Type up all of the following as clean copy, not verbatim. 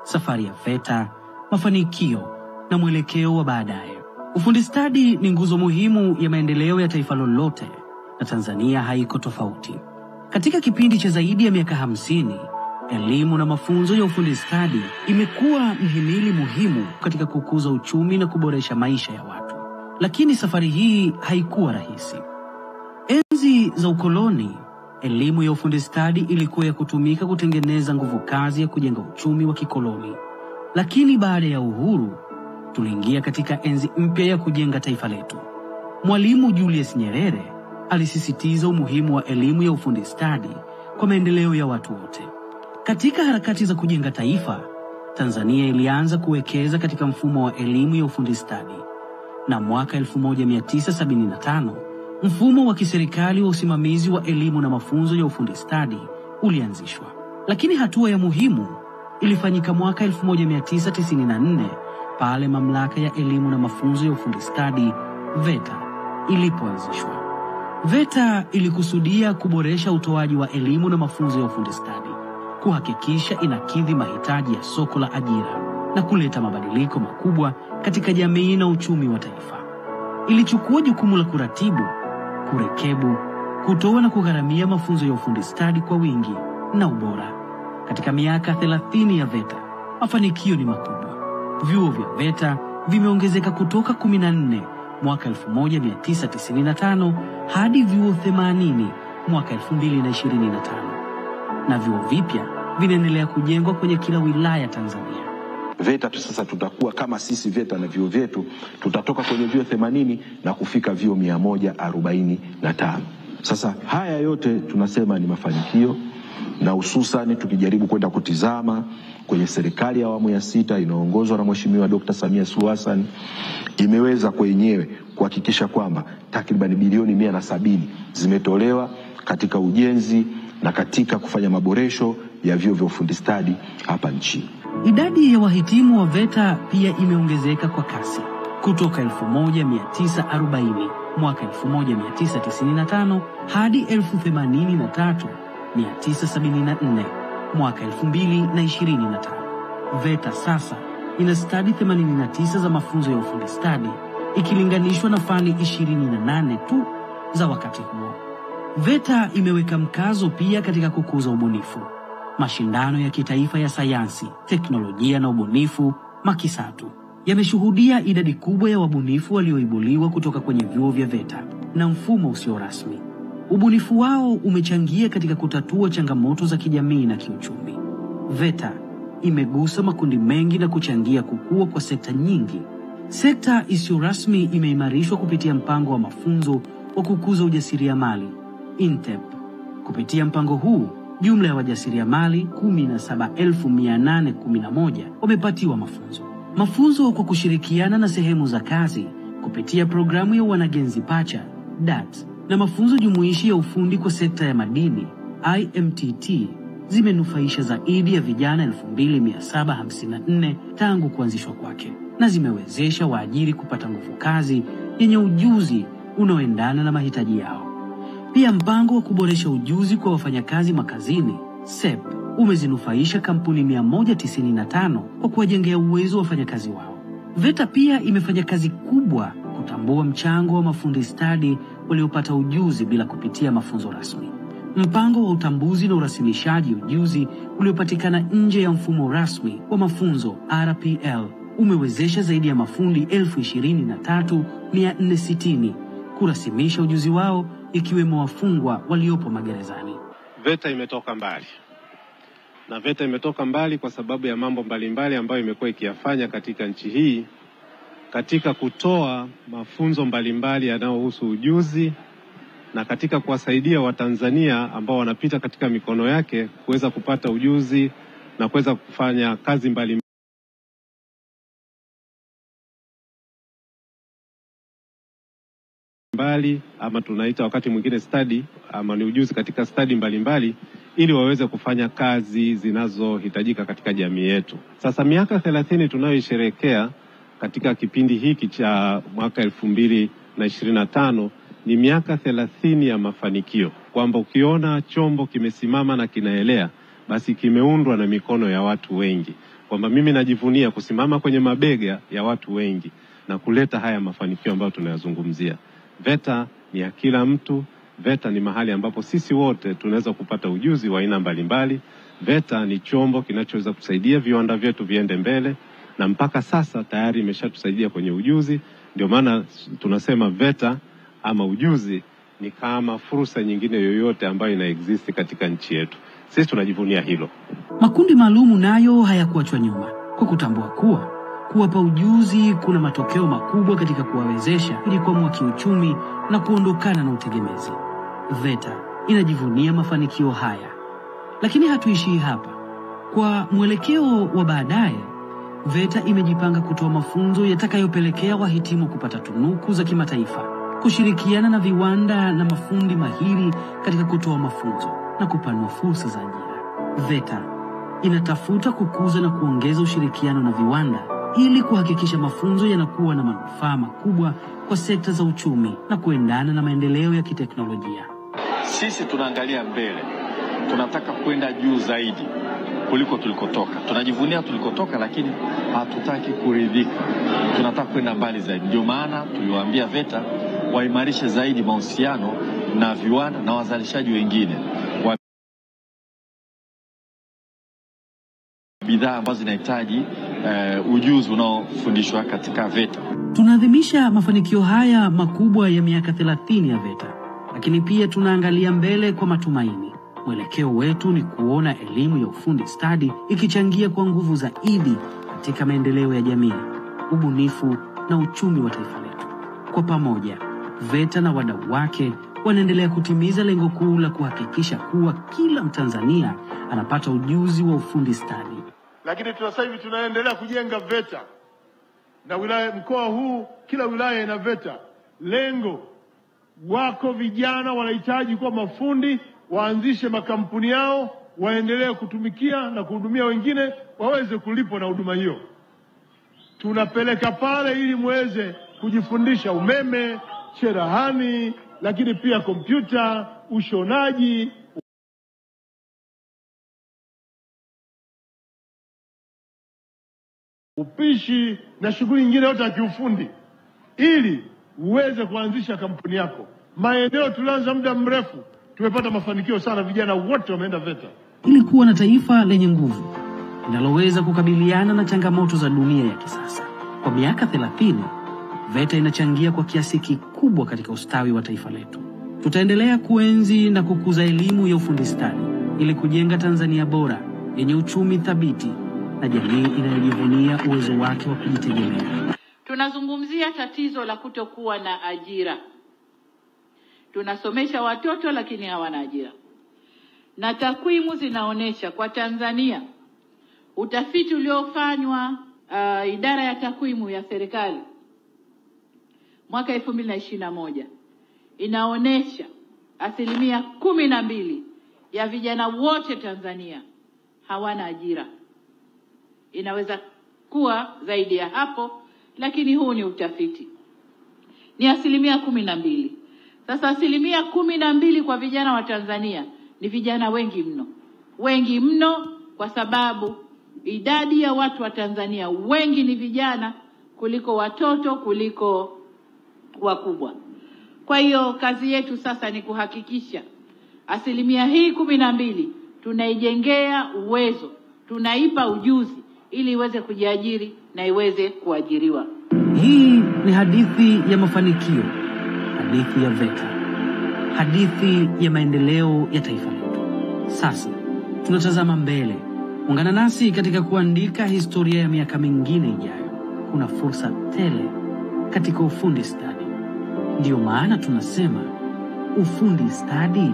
safari ya VETA, mafanikio na mwelekeo wa baadaye. Ufundi stadi ni nguzo muhimu ya maendeleo ya taifa lolote, na Tanzania haiko tofauti. Katika kipindi cha zaidi ya miaka 50, elimu na mafunzo ya ufundi stadi imekuwa mhimili muhimu katika kukuza uchumi na kuboresha maisha ya watu. Lakini safari hii haikuwa rahisi. Enzi za ukoloni, elimu ya ufundi stadi ilikuwa ya kutumika kutengeneza nguvu kazi ya kujenga uchumi wa kikoloni. Lakini baada ya uhuru, tuliingia katika enzi mpya ya kujenga taifa letu. Mwalimu Julius Nyerere alisisitiza umuhimu wa elimu ya ufundi stadi kwa maendeleo ya watu wote. Katika harakati za kujenga taifa, Tanzania ilianza kuwekeza katika mfumo wa elimu ya ufundi stadi. Na mwaka 1975, mfumo wa kiserikali wa usimamizi wa elimu na mafunzo ya ufundi stadi ulianzishwa. Lakini hatua ya muhimu ilifanyika mwaka 1994 pale mamlaka ya elimu na mafunzo ya ufundi stadi VETA ilipoanzishwa. VETA ilikusudia kuboresha utoaji wa elimu na mafunzo ya ufundi stadi, kuhakikisha inakidhi mahitaji ya soko la ajira na kuleta mabadiliko makubwa katika jamii na uchumi wa taifa. Ilichukua jukumu la kuratibu, kurekebu, kutoa na kugharamia mafunzo ya ufundi stadi kwa wingi na ubora. Katika miaka 30 ya VETA, mafanikio ni makubwa. Vyuo vya VETA vimeongezeka kutoka 14 mwaka 1995 hadi vyuo 80 mwaka 2025. Na vyuo vipya vinaendelea kujengwa kwenye kila wilaya Tanzania. VETA sasa tutakuwa kama sisi VETA na vyuo vyetu tutatoka kwenye vyuo 80 na kufika vyuo 145. Sasa haya yote tunasema ni mafanikio, na hususan tukijaribu kwenda kutizama kwenye serikali ya awamu ya 6 inaongozwa na Mheshimiwa Dr. Samia Suluhu Hassan imeweza kwenyewe kuhakikisha kwamba takriban bilioni 170 zimetolewa katika ujenzi na katika kufanya maboresho ya vyuo vya ufundi stadi hapa nchini. Idadi ya wahitimu wa VETA pia imeongezeka kwa kasi kutoka 1940 mwaka 1995 hadi 83,974 mwaka 2025. VETA sasa ina stadi 89 za mafunzo ya ufundi stadi ikilinganishwa na fani 28 tu za wakati huo. VETA imeweka mkazo pia katika kukuza ubunifu. Mashindano ya kitaifa ya sayansi, teknolojia na ubunifu MAKISATU yameshuhudia idadi kubwa ya wabunifu walioibuliwa kutoka kwenye vyuo vya VETA na mfumo usio rasmi. Ubunifu wao umechangia katika kutatua changamoto za kijamii na kiuchumi. VETA imegusa makundi mengi na kuchangia kukua kwa sekta nyingi. Sekta isiyo rasmi imeimarishwa kupitia mpango wa mafunzo wa kukuza ujasiriamali INTEP. Kupitia mpango huu, jumla ya wajasiriamali 17,811 wamepatiwa mafunzo. Mafunzo kwa kushirikiana na sehemu za kazi kupitia programu ya wanagenzi pacha DAT na mafunzo jumuishi ya ufundi kwa sekta ya madini IMTT zimenufaisha zaidi ya vijana 2,754 tangu kuanzishwa kwake, na zimewezesha waajiri kupata nguvu kazi yenye ujuzi unaoendana na mahitaji yao. Pia mpango wa kuboresha ujuzi kwa wafanyakazi makazini SEP umezinufaisha kampuni 195 kwa kuwajengea uwezo wa wafanyakazi wao. VETA pia imefanya kazi kubwa kutambua mchango wa mafundi stadi waliopata ujuzi bila kupitia mafunzo rasmi. Mpango wa utambuzi na urasimishaji ujuzi uliopatikana nje ya mfumo rasmi wa mafunzo RPL umewezesha zaidi ya mafundi 23,460 kurasimisha ujuzi wao, ikiwemo wafungwa waliopo magerezani. VETA imetoka mbali. Na VETA imetoka mbali kwa sababu ya mambo mbalimbali ambayo imekuwa ikiyafanya katika nchi hii, katika kutoa mafunzo mbalimbali yanayohusu ujuzi na katika kuwasaidia Watanzania ambao wanapita katika mikono yake kuweza kupata ujuzi na kuweza kufanya kazi mbalimbali ama tunaita wakati mwingine study ama ni ujuzi katika study mbalimbali ili waweze kufanya kazi zinazohitajika katika jamii yetu. Sasa miaka 30 tunayoisherehekea katika kipindi hiki cha mwaka 2025 ni miaka 30 ya mafanikio, kwamba ukiona chombo kimesimama na kinaelea basi kimeundwa na mikono ya watu wengi. kwamba mimi najivunia kusimama kwenye mabega ya watu wengi na kuleta haya mafanikio ambayo tunayazungumzia. VETA ni ya kila mtu. VETA ni mahali ambapo sisi wote tunaweza kupata ujuzi wa aina mbalimbali. VETA ni chombo kinachoweza kusaidia viwanda vyetu viende mbele, na mpaka sasa tayari imeshatusaidia kwenye ujuzi. Ndio maana tunasema VETA ama ujuzi ni kama fursa nyingine yoyote ambayo ina exist katika nchi yetu. Sisi tunajivunia hilo. Makundi maalumu nayo hayakuachwa nyuma, kwa kutambua kuwa kuwapa ujuzi kuna matokeo makubwa katika kuwawezesha kujikwamua kiuchumi na kuondokana na utegemezi. VETA inajivunia mafanikio haya. Lakini hatuishii hapa. Kwa mwelekeo wa baadaye, VETA imejipanga kutoa mafunzo yatakayopelekea wahitimu kupata tunuku za kimataifa, kushirikiana na viwanda na mafundi mahiri katika kutoa mafunzo na kupanua fursa za ajira. VETA inatafuta kukuza na kuongeza ushirikiano na viwanda ili kuhakikisha mafunzo yanakuwa na manufaa makubwa kwa sekta za uchumi na kuendana na maendeleo ya kiteknolojia. Sisi tunaangalia mbele. Tunataka kwenda juu zaidi kuliko tulikotoka. Tunajivunia tulikotoka, lakini hatutaki kuridhika. Tunataka kwenda mbali zaidi. Ndio maana tuliwaambia VETA waimarishe zaidi mahusiano na viwanda na wazalishaji wengine wa bidhaa ambazo zinahitaji ujuzi unaofundishwa katika VETA. Tunaadhimisha mafanikio haya makubwa ya miaka 30 ya VETA, lakini pia tunaangalia mbele kwa matumaini. Mwelekeo wetu ni kuona elimu ya ufundi stadi ikichangia kwa nguvu zaidi katika maendeleo ya jamii, ubunifu na uchumi wa taifa letu. Kwa pamoja, VETA na wadau wake wanaendelea kutimiza lengo kuu la kuhakikisha kuwa kila Mtanzania anapata ujuzi wa ufundi stadi. Lakini sasa hivi tunaendelea kujenga VETA na mkoa huu, kila wilaya ina VETA. Lengo wako vijana wanahitaji kuwa mafundi, waanzishe makampuni yao, waendelee kutumikia na kuhudumia wengine, waweze kulipwa na huduma hiyo. Tunapeleka pale ili muweze kujifundisha umeme, cherehani, lakini pia kompyuta, ushonaji, upishi na shughuli nyingine yote ya kiufundi ili uweze kuanzisha kampuni yako. Maendeleo tulianza muda mrefu, tumepata mafanikio sana, vijana wote wameenda VETA. Ili kuwa na taifa lenye nguvu linaloweza kukabiliana na changamoto za dunia ya kisasa. Kwa miaka 30, VETA inachangia kwa kiasi kikubwa katika ustawi wa taifa letu. Tutaendelea kuenzi na kukuza elimu ya ufundi stadi ili kujenga Tanzania bora yenye uchumi thabiti na jamii inayojivunia uwezo wake wa kujitegemea. Tunazungumzia tatizo la kutokuwa na ajira. Tunasomesha watoto lakini hawana ajira. Na takwimu zinaonesha kwa Tanzania, utafiti uliofanywa idara ya takwimu ya serikali mwaka 2021 inaonesha 12% ya vijana wote Tanzania hawana ajira. Inaweza kuwa zaidi ya hapo, lakini huu ni utafiti. Ni 12%. Sasa 12% kwa vijana wa Tanzania ni vijana wengi mno. Wengi mno kwa sababu idadi ya watu wa Tanzania wengi ni vijana kuliko watoto, kuliko wakubwa. Kwa hiyo kazi yetu sasa ni kuhakikisha 12% tunaijengea uwezo, tunaipa ujuzi ili iweze kujiajiri na iweze kuajiriwa. Hii ni hadithi ya mafanikio, hadithi ya VETA, hadithi ya maendeleo ya taifa letu. Sasa tunatazama mbele. Ungana nasi katika kuandika historia ya miaka mingine ijayo. Kuna fursa tele katika ufundi stadi. Ndio maana tunasema ufundi stadi,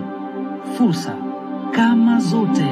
fursa kama zote.